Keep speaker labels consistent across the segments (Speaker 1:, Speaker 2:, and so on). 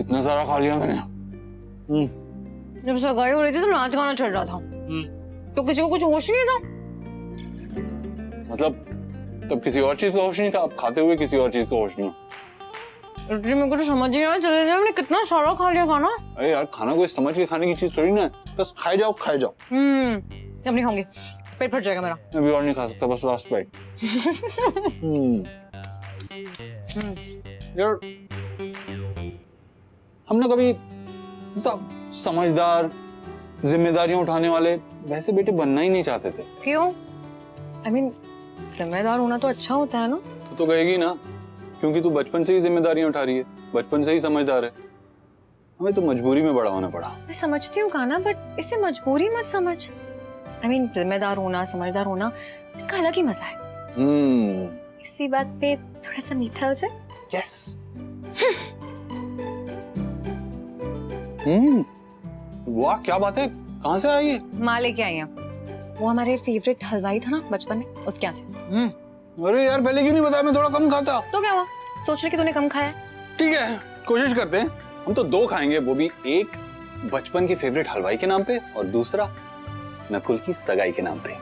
Speaker 1: कितना सारा खा लिया मैंने।
Speaker 2: जब सगाई हो रही थी तो नाच गाना चल रहा था, तो किसी को कुछ होश ही नहीं था।
Speaker 1: मतलब तब किसी और चीज का होश नहीं था, अब खाते हुए किसी और चीज का होश नहीं है।
Speaker 2: मेरे को तो समझ ही नहीं आ रहा, चले जाए, हमने कितना सारा खा लिया खाना।
Speaker 1: अरे यार, खाना कोई समझ के खाने की चीज थोड़ी ना है, बस खाए जाओ खाए जाओ।
Speaker 2: अब नहीं खाऊंगी, पेट फट जाएगा मेरा।
Speaker 1: मैं भी और नहीं खा सकता, बस लास्ट बाइट। यार हमने कभी समझदार, जिम्मेदारियां उठाने वाले वैसे बेटे बनना ही नहीं चाहते थे।
Speaker 2: क्यों? I mean, जिम्मेदार होना तो अच्छा होता है ना।
Speaker 1: तो कहेगी ना, क्योंकि तू बचपन से ही जिम्मेदारियां उठा रही है, बचपन से ही समझदार है। हमें तो मजबूरी में बड़ा होना पड़ा।
Speaker 2: मैं समझती हूँ काना, बट इसे मजबूरी मत समझ। I mean, जिम्मेदार होना, समझदार होना, इसका अलग ही मजा है। इसी बात पे थोड़ा सा मीठा हो जाए।
Speaker 1: यस। वाह क्या बात है, कहाँ से आई है?
Speaker 2: माँ लेके आई है, वो हमारे फेवरेट हलवाई था ना बचपन में, उसके यहाँ से।
Speaker 1: अरे यार, पहले क्यों नहीं बताया, मैं थोड़ा कम खाता।
Speaker 2: तो क्या हुआ, सोच रहे कि तूने कम खाया।
Speaker 1: ठीक है, कोशिश करते हैं। हम तो 2 खाएंगे, वो भी एक बचपन के फेवरेट हलवाई के नाम पे और दूसरा नकुल की सगाई के नाम पे।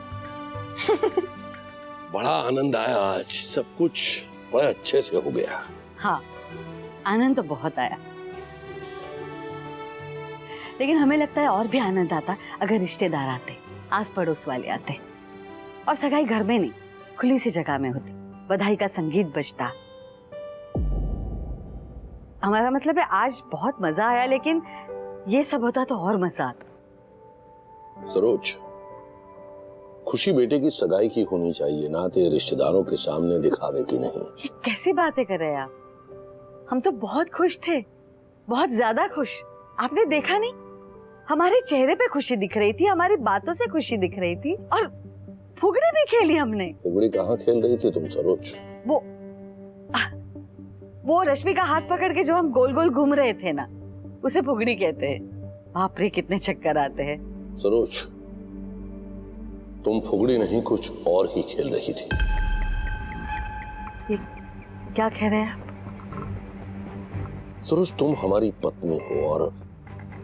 Speaker 3: बड़ा आनंद आया आज, सब कुछ बड़े अच्छे से हो गया।
Speaker 4: हाँ, आनंद तो बहुत आया, लेकिन हमें लगता है और भी आनंद आता अगर रिश्तेदार आते, आस पड़ोस वाले आते, और सगाई घर में नहीं, खुली सी जगह में होती, बधाई का संगीत बजता। हमारा मतलब है आज बहुत मजा आया, लेकिन ये सब होता तो और मजा आता।
Speaker 3: सरोज, खुशी बेटे की सगाई की होनी चाहिए, ना तो रिश्तेदारों के सामने दिखावे की नहीं।
Speaker 4: ये कैसी बातें कर रहे हैं आप? हम तो बहुत खुश थे, बहुत ज्यादा खुश। आपने देखा नहीं, हमारे चेहरे पे खुशी दिख रही थी, हमारी बातों से खुशी दिख रही थी, और फुगड़ी भी खेली हमने।
Speaker 3: फुगड़ी कहाँ खेल रही थी तुम सरोज?
Speaker 4: वो रश्मि का हाथ पकड़ के जो हम गोल गोल घूम रहे थे ना, उसे फुगड़ी कहते हैं। बाप रे, कितने चक्कर आते हैं।
Speaker 3: सरोज, तुम फुगड़ी नहीं कुछ और ही खेल रही थी।
Speaker 4: ये क्या कह रहे हैं आप?
Speaker 3: सरोज, तुम हमारी पत्नी हो और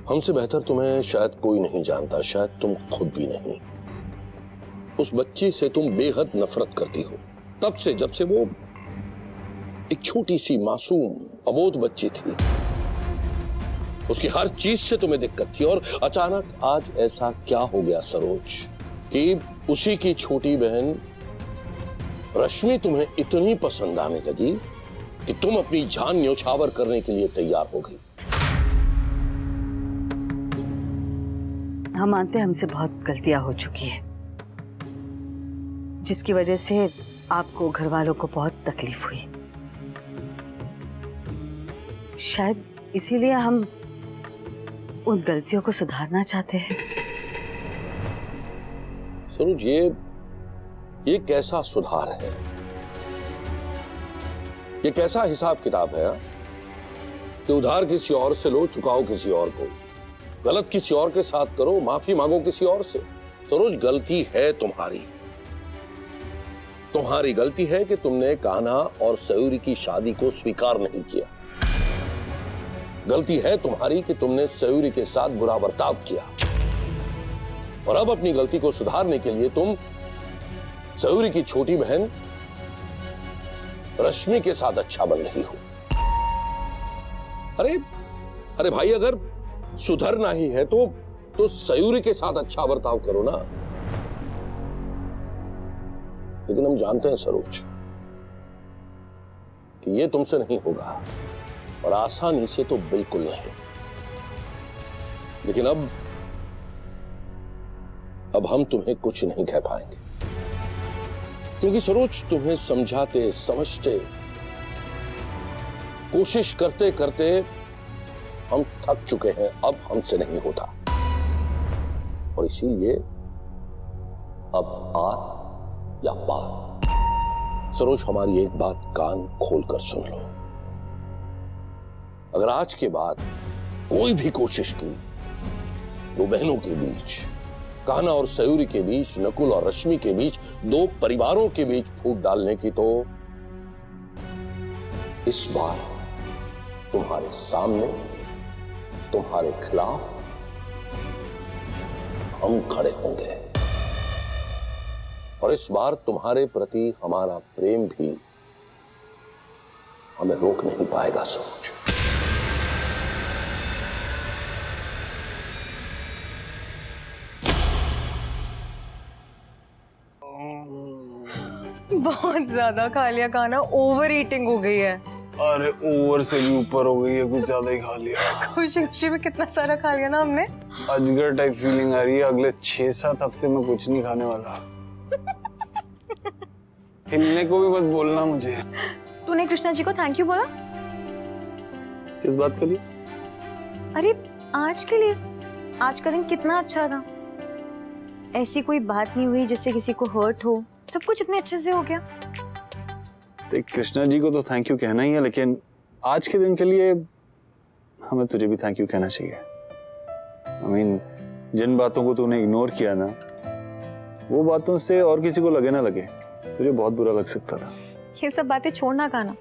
Speaker 3: हमसे बेहतर तुम्हें शायद कोई नहीं जानता, शायद तुम खुद भी नहीं। उस बच्ची से तुम बेहद नफरत करती हो, तब से जब से वो एक छोटी सी मासूम अबोध बच्ची थी। उसकी हर चीज से तुम्हें दिक्कत थी, और अचानक आज ऐसा क्या हो गया सरोज कि उसी की छोटी बहन रश्मि तुम्हें इतनी पसंद आने लगी कि तुम अपनी जान न्योछावर करने के लिए तैयार हो गई।
Speaker 4: हम मानते हैं हमसे बहुत गलतियां हो चुकी है, जिसकी वजह से आपको, घर वालों को बहुत तकलीफ हुई। शायद इसीलिए हम उन गलतियों को सुधारना चाहते हैं।
Speaker 3: सरोज, ये कैसा सुधार है? ये कैसा हिसाब किताब है कि उधार किसी और से लो, चुकाओ किसी और को, गलत किसी और के साथ करो, माफी मांगो किसी और से। सरोज, गलती है तुम्हारी। तुम्हारी गलती है कि तुमने कान्हा और सयूरी की शादी को स्वीकार नहीं किया। गलती है तुम्हारी कि तुमने सयूरी के साथ बुरा बर्ताव किया, और अब अपनी गलती को सुधारने के लिए तुम सयूरी की छोटी बहन रश्मि के साथ अच्छा बन रही हो। अरे भाई, अगर सुधरना ही है तो सयूरी के साथ अच्छा बर्ताव करो ना। लेकिन हम जानते हैं सरोज कि ये तुमसे नहीं होगा, और आसानी से तो बिल्कुल नहीं। लेकिन अब हम तुम्हें कुछ नहीं कह पाएंगे, क्योंकि सरोज, तुम्हें समझाते समझते, कोशिश करते करते हम थक चुके हैं। अब हमसे नहीं होता, और इसीलिए अब आर या पार। सरोज, हमारी एक बात कान खोलकर सुन लो। अगर आज के बाद कोई भी कोशिश की दो बहनों के बीच, कान्हा और सयूरी के बीच, नकुल और रश्मि के बीच, 2 परिवारों के बीच फूट डालने की, तो इस बार तुम्हारे सामने तुम्हारे खिलाफ हम खड़े होंगे, और इस बार तुम्हारे प्रति हमारा प्रेम भी हमें रोक नहीं पाएगा सोच।
Speaker 2: बहुत ज्यादा खा लिया खाना, ओवर ईटिंग हो गई है।
Speaker 1: अरे ओवर से भी ऊपर हो गई है, कुछ ज्यादा ही खा लिया।
Speaker 2: खुशी खुशी में कितना सारा खा लिया ना हमने।
Speaker 1: अजगर टाइप फीलिंग आ रही है, अगले 6-7 हफ्ते में कुछ नहीं खाने वाला। हिलने को भी मत बोलना मुझे।
Speaker 2: तूने कृष्णा जी को थैंक यू बोला?
Speaker 1: किस बात के लिए?
Speaker 2: अरे आज के लिए। आज का दिन कितना अच्छा था, ऐसी कोई बात नहीं हुई जिससे किसी को हर्ट हो, सब कुछ इतने अच्छे से हो गया।
Speaker 1: देख कृष्णा जी को तो थैंक यू कहना ही है, लेकिन आज के दिन के लिए हमें तुझे भी थैंक यू कहना चाहिए। I mean, जिन बातों को तूने इग्नोर किया ना, वो बातों से और किसी को लगे ना लगे, तुझे बहुत बुरा लग सकता था।
Speaker 2: ये सब बातें छोड़ना काना।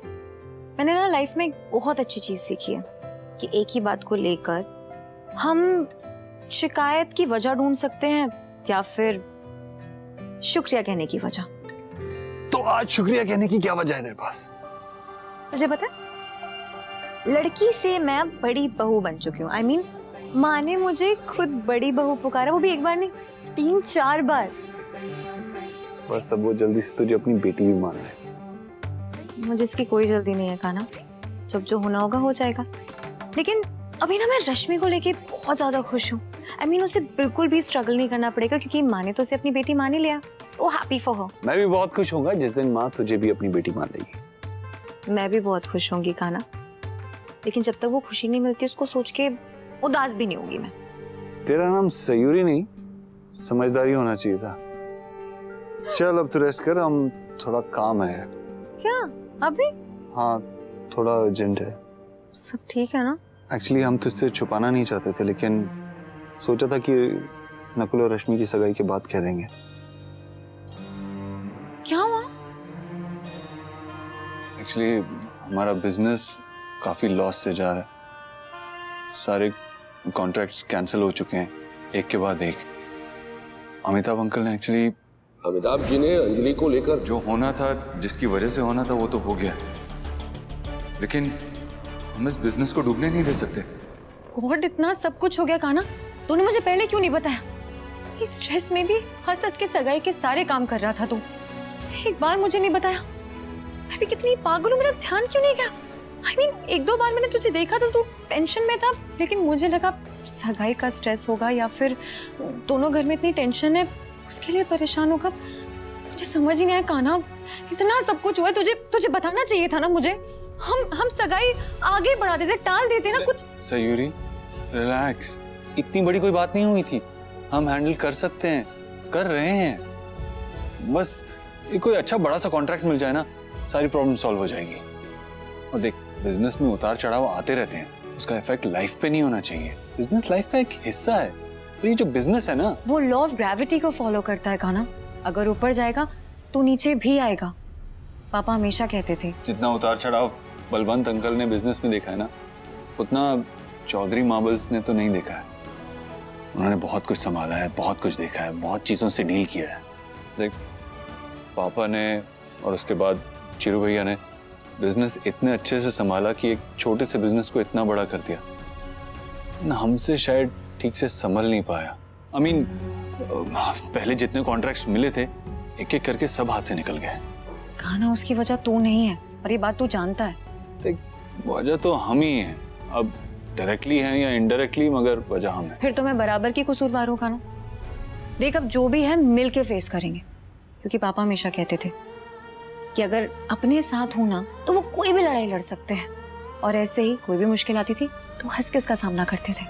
Speaker 2: मैंने ना लाइफ में एक बहुत अच्छी चीज सीखी है कि एक ही बात को लेकर हम शिकायत की वजह ढूंढ सकते हैं या फिर शुक्रिया कहने की वजह।
Speaker 1: तो आज शुक्रिया कहने की क्या वजह है तेरे पास?
Speaker 2: तुझे पता है, लड़की से मैं बड़ी बहू बन चुकी हूँ। I mean, माँ ने मुझे खुद बड़ी बहू पुकारा, वो भी एक बार नहीं 3-4 बार।
Speaker 1: बस अब वो जल्दी से तुझे अपनी बेटी भी मान ले।
Speaker 2: मुझे इसकी कोई जल्दी नहीं है खाना, जब जो होना होगा हो जाएगा। लेकिन अभी ना मैं रश्मि को लेके बहुत ज्यादा खुश हूँ। I mean, उसे बिल्कुल भी स्ट्रगल नहीं करना पड़ेगा क्योंकि माँ ने तो उसे अपनी बेटी मान ही लिया। So happy for her।
Speaker 1: मैं भी बहुत खुश होऊंगा जिस दिन माँ तुझे भी अपनी बेटी मान लेगी।
Speaker 2: मैं भी बहुत खुश होंगी खाना, लेकिन जब तक वो खुशी नहीं मिलती उसको सोच के उदास भी नहीं होगी मैं।
Speaker 1: तेरा नाम सयूरी नहीं, समझदारी होना चाहिए था। चल अब तू रेस्ट कर, हम थोड़ा काम है।
Speaker 2: क्या अभी?
Speaker 1: हाँ थोड़ा अर्जेंट है।
Speaker 2: सब ठीक है ना?
Speaker 1: एक्चुअली हम तुझसे छुपाना नहीं चाहते थे, लेकिन सोचा था कि नकुल और रश्मि की सगाई के बाद कह देंगे।
Speaker 2: क्या हुआ?
Speaker 1: एक्चुअली हमारा बिजनेस काफी लॉस से जा रहा है। सारे कॉन्ट्रैक्ट्स कैंसिल हो चुके हैं, एक के बाद एक। अमिताभ अंकल ने एक्चुअली,
Speaker 3: अमिताभ जी ने अंजलि को लेकर
Speaker 1: जो होना था, जिसकी वजह से होना था, वो तो हो गया, लेकिन हम इस बिजनेस को डूबने नहीं दे सकते।
Speaker 2: गॉड, इतना सब कुछ हो गया काना, तूने मुझे पहले क्यों नहीं बताया? इस स्ट्रेस में भी हंस हंस के सगाई के सारे काम कर रहा था तू, एक बार मुझे नहीं बताया। मैं भी कितनी पागल हूँ, मेरा ध्यान क्यों नहीं गया? I mean, 1-2 बार मैंने तुझे देखा था, तू टेंशन में था, लेकिन मुझे लगा सगाई का स्ट्रेस होगा या फिर दोनों घर में इतनी टेंशन है उसके लिए परेशान होगा। मुझे समझ ही नहीं आया काना, इतना सब कुछ हुआ, तुझे बताना चाहिए था ना मुझे। हम सगाई आगे बढ़ा देते, टाल देते ना कुछ।
Speaker 1: सयूरी रिलैक्स, इतनी बड़ी कोई बात नहीं हुई थी, हम हैंडल कर सकते हैं, कर रहे हैं। बस ये कोई अच्छा बड़ा सा कॉन्ट्रैक्ट मिल जाए ना, सारी प्रॉब्लम सॉल्व हो जाएगी। और देख, बिजनेस में उतार चढ़ाव आते रहते हैं, उसका इफेक्ट लाइफ पे नहीं होना चाहिए। बिजनेस लाइफ का एक हिस्सा है, और ये जो बिजनेस है ना,
Speaker 2: वो लॉ ऑफ ग्रेविटी को फॉलो करता है काना। अगर ऊपर जाएगा तो नीचे भी आएगा, पापा हमेशा कहते थे।
Speaker 1: जितना उतार चढ़ाव बलवंत अंकल ने बिजनेस में देखा है ना, उतना चौधरी मार्बल्स ने तो नहीं देखा है। उन्होंने बहुत कुछ संभाला है, बहुत कुछ देखा है, बहुत चीजों से डील किया है। देख, पापा ने और उसके बाद चिरू भैया ने बिजनेस इतने अच्छे से संभाला कि एक छोटे से बिजनेस को इतना बड़ा कर दिया। हमसे शायद ठीक से संभल नहीं पाया। I mean, पहले जितने कॉन्ट्रैक्ट्स मिले थे, एक एक करके सब हाथ से निकल गए।
Speaker 2: काना, उसकी वजह तू नहीं है और ये बात तू जानता है।
Speaker 1: देख, वजह तो हम ही हैं, अब डायरेक्टली हैं या इनडायरेक्टली, मगर वजह हम है।
Speaker 2: फिर तो मैं बराबर की कसूरवार हूँ काना। देख, अब जो भी है मिल के फेस करेंगे, क्योंकि पापा हमेशा कहते थे कि अगर अपने साथ हो ना तो वो कोई भी लड़ाई लड़ सकते हैं, और ऐसे ही कोई भी मुश्किल आती थी तो हंस के उसका सामना करते थे।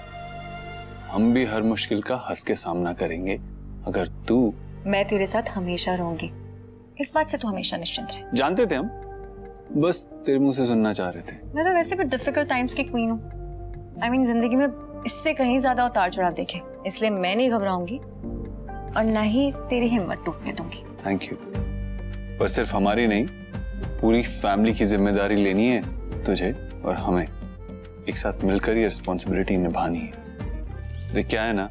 Speaker 1: हम भी हर मुश्किल का हंस के सामना करेंगे, अगर तू।
Speaker 2: मैं तेरे साथ हमेशा रहूंगी, इस बात से तू हमेशा निश्चिंत रहे।
Speaker 1: जानते थे हम, बस तेरे मुंह से सुनना चाह रहे थे।
Speaker 2: मैं तो वैसे भी डिफिकल्ट टाइम्स की क्वीन हूँ। I mean, जिंदगी में इससे कहीं ज्यादा उतार चढ़ाव देखे, इसलिए मैं नहीं घबराऊंगी और ना ही तेरी हिम्मत टूटने दूंगी।
Speaker 1: Thank you. बस सिर्फ हमारी नहीं, पूरी फैमिली की जिम्मेदारी लेनी है तुझे और हमें, एक साथ मिलकर ये रिस्पॉन्सिबिलिटी निभानी है। देख क्या है ना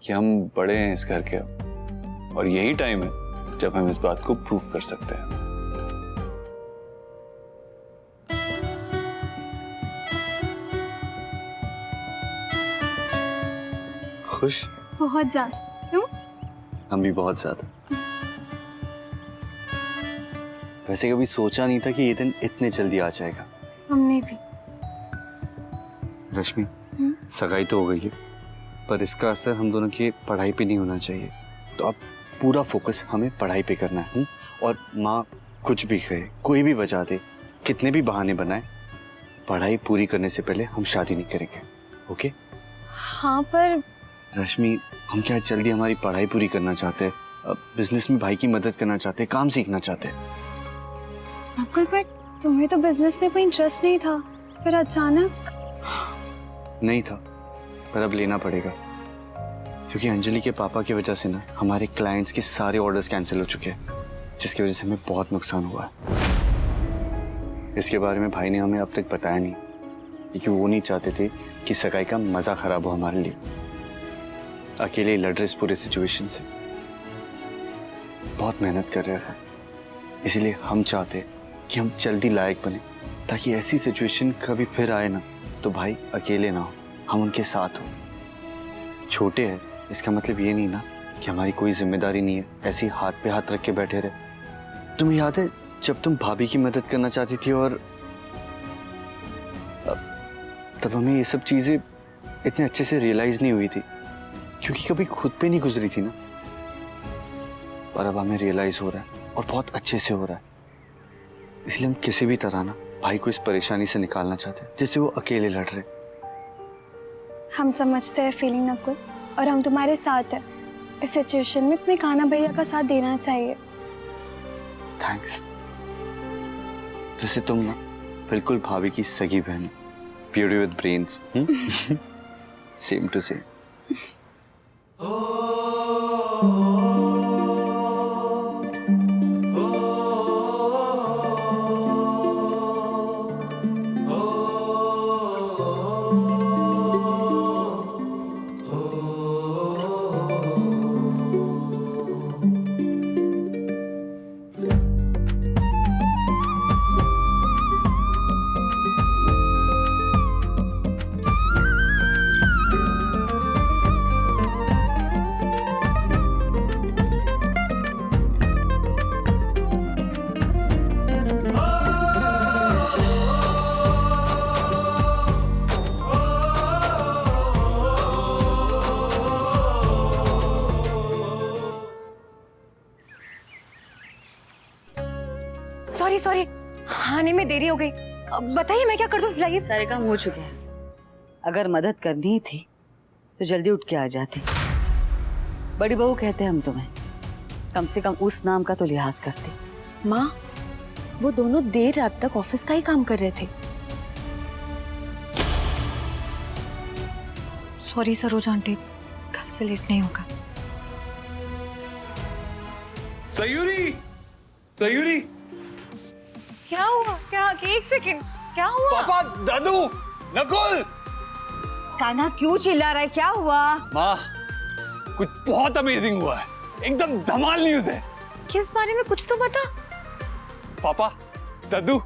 Speaker 1: कि हम बड़े हैं इस घर के और यही टाइम है जब हम इस बात को प्रूव कर सकते हैं। खुश?
Speaker 5: बहुत ज्यादा। क्यों?
Speaker 6: हम भी बहुत ज्यादा। वैसे कभी सोचा नहीं था कि ये दिन इतने जल्दी आ जाएगा।
Speaker 5: हमने भी।
Speaker 6: रश्मि, सगाई तो हो गई है, पर इसका असर हम दोनों की पढ़ाई पे नहीं होना चाहिए। तो अब पूरा फोकस हमें पढ़ाई पे करना है। और माँ कुछ भी कहे, कोई भी वजह दे, कितने भी बहाने बनाए, पढ़ाई पूरी करने से पहले हम शादी नहीं करेंगे। ओके?
Speaker 5: हाँ पर
Speaker 6: रश्मि, हम क्या जल्दी हमारी पढ़ाई पूरी करना चाहते हैं, बिजनेस में भाई की मदद करना चाहते हैं, काम सीखना चाहते हैं।
Speaker 5: नकुल, पर तुम्हें तो बिजनेस में कोई इंटरेस्ट नहीं था, फिर अचानक?
Speaker 6: नहीं था, पर अब लेना पड़ेगा, क्योंकि अंजलि के पापा की वजह से ना हमारे क्लाइंट्स के सारे ऑर्डर्स कैंसिल हो चुके हैं, जिसकी वजह से हमें बहुत नुकसान हुआ है। इसके बारे में भाई ने हमें अब तक बताया नहीं, क्योंकि वो नहीं चाहते थे कि सगाई का मजा खराब हो हमारे लिए। अकेले लड़ रहे इस पूरे सिचुएशन से, बहुत मेहनत कर रहे हैं, इसलिए हम चाहते कि हम जल्दी लायक बने, ताकि ऐसी सिचुएशन कभी फिर आए ना तो भाई अकेले ना हो, हम उनके साथ हो। छोटे हैं इसका मतलब ये नहीं ना कि हमारी कोई जिम्मेदारी नहीं है, ऐसे ही हाथ पे हाथ रख के बैठे रहे। तुम्हें याद है जब तुम भाभी की मदद करना चाहती थी और तब हमें ये सब चीजें इतने अच्छे से रियलाइज नहीं हुई थी, क्योंकि कभी खुद पे नहीं गुजरी थी ना। पर अब हमें रियलाइज हो रहा है और बहुत अच्छे से हो रहा है, इसलिए हम किसी भी तरह ना भाई को इस परेशानी से निकालना चाहते हैं जिससे वो अकेले लड़ रहे।
Speaker 5: हम समझते हैं फीलिंग नकुल, और हम तुम्हारे साथ हैं। इस सिचुएशन में तुम्हें कान्हा भैया का साथ देना चाहिए।
Speaker 6: थैंक्स। वैसे तुम ना बिल्कुल भाभी की सगी बहन हो, beauty with brains. Same to same.
Speaker 2: Sorry sorry, आने में देरी हो गई। बताइए मैं क्या कर दूं? लाइए।
Speaker 4: सारे काम हो चुके हैं। अगर मदद करनी थी तो जल्दी उठ के आ जाते। बड़ी बहू कहते हम तुम्हें, कम से कम उस नाम का तो लिहाज करते।
Speaker 2: माँ, वो दोनों देर रात तक ऑफिस का ही काम कर रहे थे। सॉरी सरोज आंटी, कल से लेट नहीं होगा।
Speaker 1: सयूरी, सयूरी,
Speaker 2: क्या हुआ? क्या? एक सेकंड, क्या हुआ?
Speaker 1: पापा, दादू, नकुल।
Speaker 4: कान्हा क्यों चिल्ला रहा है? क्या हुआ?
Speaker 1: माँ, कुछ बहुत अमेजिंग हुआ है, एकदम धमाल न्यूज़ है।
Speaker 2: किस बारे में? कुछ तो बता।
Speaker 1: पापा, दादू,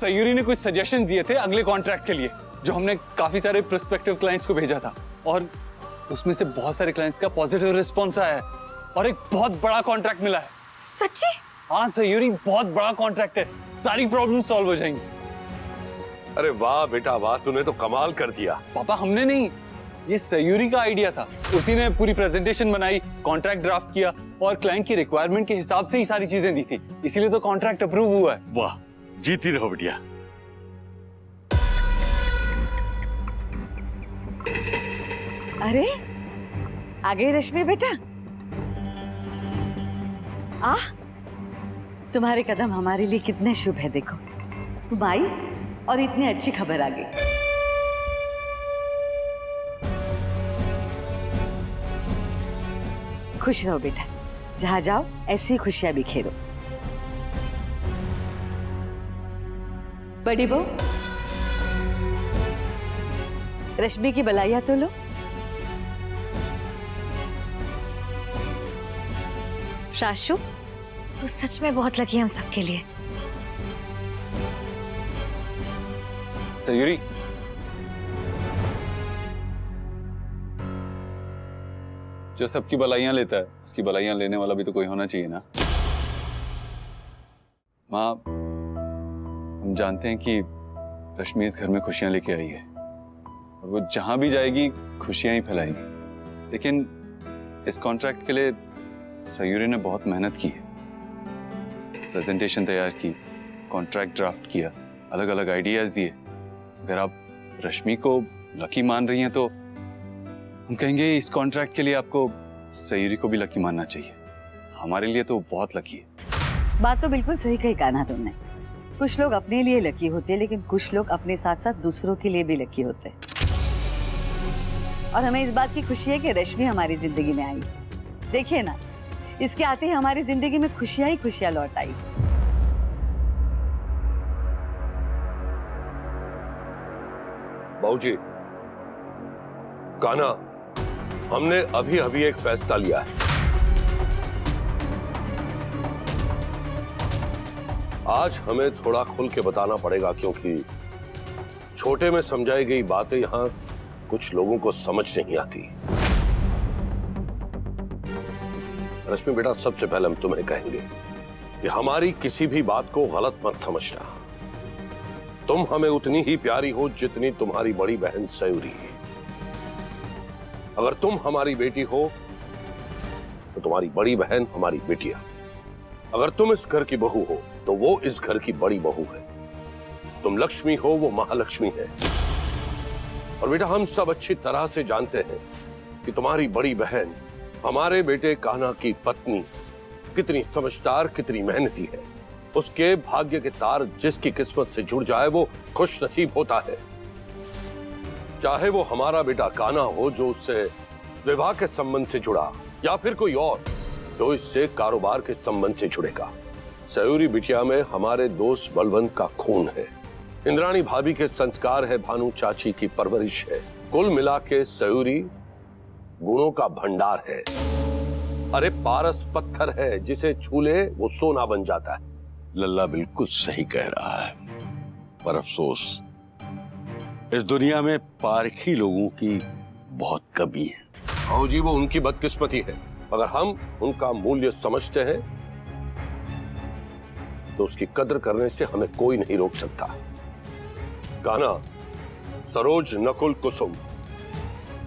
Speaker 1: सयूरी ने कुछ सजेशंस दिए थे अगले कॉन्ट्रैक्ट के लिए, जो हमने काफी सारे प्रोस्पेक्टिव क्लाइंट्स को भेजा था, और उसमें से बहुत सारे क्लाइंट्स का पॉजिटिव रिस्पॉन्स आया है और एक बहुत बड़ा कॉन्ट्रैक्ट मिला है।
Speaker 2: सच्ची?
Speaker 1: हाँ सयूरी, बहुत बड़ा कॉन्ट्रैक्ट है, सारी प्रॉब्लम सॉल्व हो जाएंगी।
Speaker 3: अरे वाह बेटा वाह, तूने तो कमाल कर दिया।
Speaker 1: पापा, हमने नहीं, ये सयूरी का आइडिया था। उसी ने पूरी प्रेजेंटेशन बनाई, कॉन्ट्रैक्ट ड्राफ्ट किया और क्लाइंट की रिक्वायरमेंट के हिसाब से ही सारी चीजें दी थी, इसीलिए तो कॉन्ट्रैक्ट अप्रूव हुआ है।
Speaker 3: वाह, जीती रहो बिटिया।
Speaker 4: अरे आ गई रश्मि बेटा। तुम्हारे कदम हमारे लिए कितने शुभ है। देखो तुम आई और इतनी अच्छी खबर आ गई। खुश रहो बेटा, जहां जाओ ऐसी खुशियां बिखेरो। बड़ी बहू, रश्मि की बलाइया तो लो।
Speaker 2: शाशु, तू सच में बहुत लकी है हम सबके लिए।
Speaker 1: सयूरी, जो सबकी बलाइयां लेता है उसकी बलाइयां लेने वाला भी तो कोई होना चाहिए ना। माँ, हम जानते हैं कि रश्मि इस घर में खुशियां लेके आई है और वो जहां भी जाएगी खुशियां ही फैलाएगी, लेकिन इस कॉन्ट्रैक्ट के लिए सयूरी ने बहुत मेहनत की है। प्रेजेंटेशन तैयार की, कॉन्ट्रैक्ट ड्राफ्ट किया, अलग अलग आइडियाज दिए। अगर आप रश्मि को लकी मान रही हैं तो हम कहेंगे इस कॉन्ट्रैक्ट के लिए आपको सयूरी को भी लकी मानना चाहिए। हमारे लिए तो बहुत लकी है।
Speaker 4: बात तो बिल्कुल सही कही कान्हा तुमने। कुछ लोग अपने लिए लकी होते हैं, लेकिन कुछ लोग अपने साथ साथ दूसरों के लिए भी लकी होते हैं। और हमें इस बात की खुशी है कि रश्मि हमारी जिंदगी में आई। देखिए ना, इसके आते ही हमारी जिंदगी में खुशियां ही खुशियां लौट आई।
Speaker 3: बाबूजी, कान्हा, हमने अभी अभी एक फैसला लिया है। आज हमें थोड़ा खुल के बताना पड़ेगा, क्योंकि छोटे में समझाई गई बातें यहां कुछ लोगों को समझ नहीं आती। रश्मि बेटा, सबसे पहले हम तुम्हें कहेंगे कि हमारी किसी भी बात को गलत मत समझना। तुम हमें उतनी ही प्यारी हो जितनी तुम्हारी बड़ी बहन सयूरी है। अगर तुम हमारी बेटी हो तो तुम्हारी बड़ी बहन हमारी बेटियां। अगर तुम इस घर की बहू हो तो वो इस घर की बड़ी बहू है। तुम लक्ष्मी हो, वो महालक्ष्मी है। और बेटा, हम सब अच्छी तरह से जानते हैं कि तुम्हारी बड़ी बहन हमारे बेटे कान्हा की पत्नी कितनी समझदार, कितनी मेहनती है। उसके भाग्य के तार जिसकी किस्मत से जुड़ जाए वो खुश नसीब होता है। चाहे वो हमारा बेटा कान्हा हो जो उससे विवाह के संबंध से जुड़ा, या फिर कोई और जो इससे कारोबार के संबंध से जुड़ेगा। सयूरी बिटिया में हमारे दोस्त बलवंत का खून है, इंद्राणी भाभी के संस्कार है, भानु चाची की परवरिश है। कुल मिला के सयूरी गुणों का भंडार है। अरे पारस पत्थर है, जिसे छू ले वो सोना बन जाता है।
Speaker 7: लल्ला बिल्कुल सही कह रहा है, पर अफसोस इस दुनिया में पारखी लोगों की बहुत कमी है।
Speaker 3: हाँ जी, वो उनकी बदकिस्मती है। अगर हम उनका मूल्य समझते हैं तो उसकी कद्र करने से हमें कोई नहीं रोक सकता। कान्हा, सरोज, नकुल, कुसुम,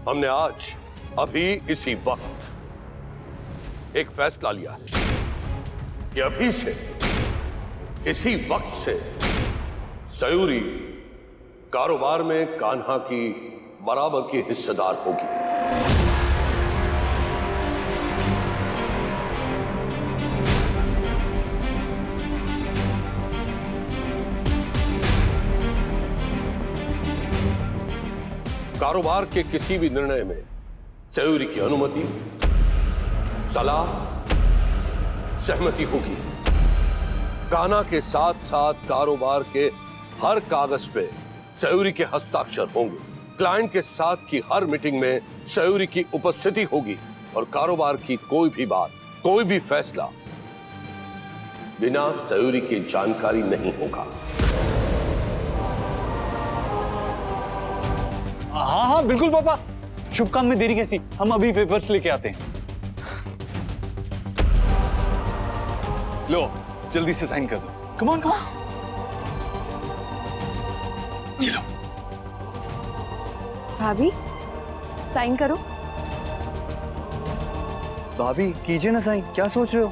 Speaker 3: हमने आज अभी इसी वक्त एक फैसला लिया है कि अभी से इसी वक्त से सयूरी कारोबार में कान्हा की बराबर की हिस्सेदार होगी। कारोबार के किसी भी निर्णय में सयूरी की अनुमति, सलाह, सहमति होगी। कान्हा के साथ साथ कारोबार के हर कागज पे सयूरी के हस्ताक्षर होंगे। क्लाइंट के साथ की हर मीटिंग में सयूरी की उपस्थिति होगी और कारोबार की कोई भी बात, कोई भी फैसला बिना सयूरी की जानकारी नहीं होगा।
Speaker 1: हाँ हाँ बिल्कुल पापा, शुभ काम में देरी कैसी, हम अभी पेपर्स लेके आते हैं। लो जल्दी से साइन कर दो। Come on come on. ये लो।
Speaker 2: भाभी साइन करो।
Speaker 6: भाभी कीजिए ना साइन, क्या सोच रहे हो?